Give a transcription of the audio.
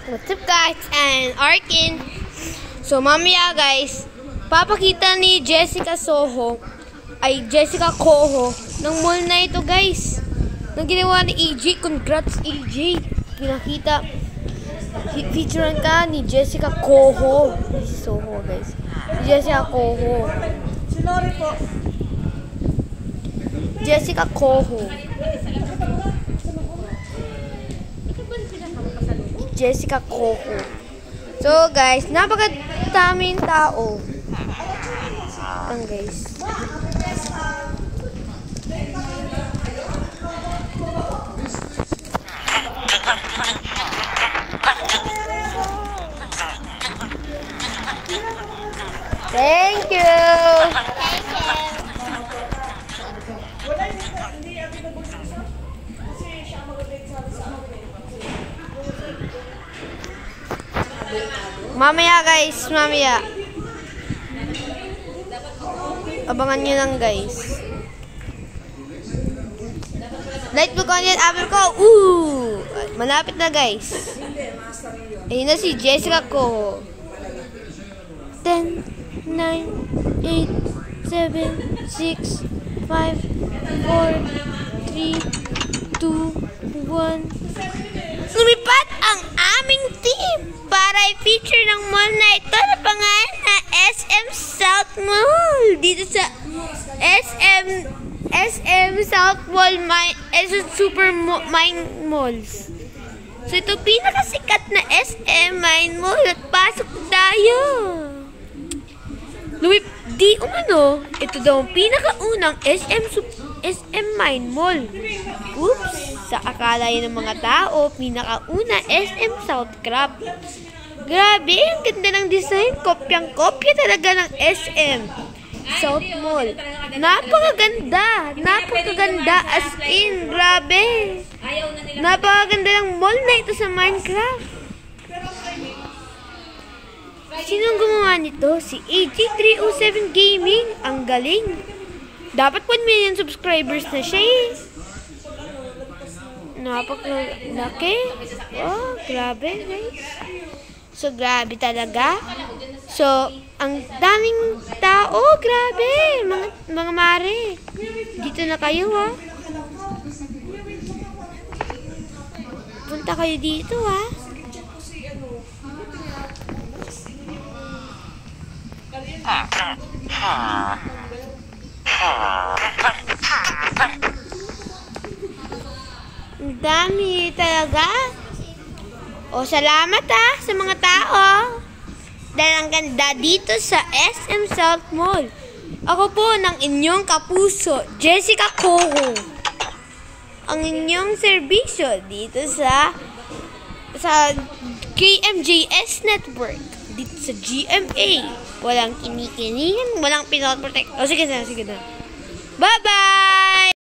What's up guys? And Arkin. So mamaya guys, papakita ni Jessica Coho ng mall na ito guys. Nang ginawa ni EJ. Congrats EJ. Pinakita. Featurean ka ni Jessica Coho. This is Soho guys. Jessica Coho. Sinori po. Jessica Coho. Jessica Coho. So guys, napakadaming tao. Ang guys. Thank you. Mamaya guys, mamaya. Abangan nyo lang guys. Light book on yan, apple ko. Malapit na guys. Ayun na si Jessica Coho. 10, 9, 8, 7, 6, 5, 4, 3, 2, 1. Lumipat ang aming team para i-feature ng mall na ito na pangalan na SM South Mall. Dito sa SM South Mall, Super Mine Malls. So ito pinakasikat na SM Mine Mall at pasok tayo. Ito daw ang pinakaunang SM Mine Mall. Oops! Sa akala yun ng mga tao, pinakauna SM South Crab. Grabe, ang ganda ng design. Kopyang-kopya talaga ng SM South Mall. Napakaganda. Napakaganda as in. Grabe. Napakaganda ng mall na ito sa Minecraft. Sinong gumawa nito? Si AG307 Gaming. Ang galing. Dapat 1 million subscribers na siya eh. Napakalaki. Oh, grabe guys. So, grabe talaga. So, ang daming tao. Grabe. Mga mare. Dito na kayo ha. Punta kayo dito ha. Ang dami talaga. O, salamat ha sa mga tao. Dahil ang ganda dito sa SM South Mall. Ako po ng inyong kapuso, Jessica Coho. Ang inyong serbisyo dito sa KMJS Network. Dito sa GMA. Walang kinikiningan, walang pinot-protect. O, sige na. Bye-bye!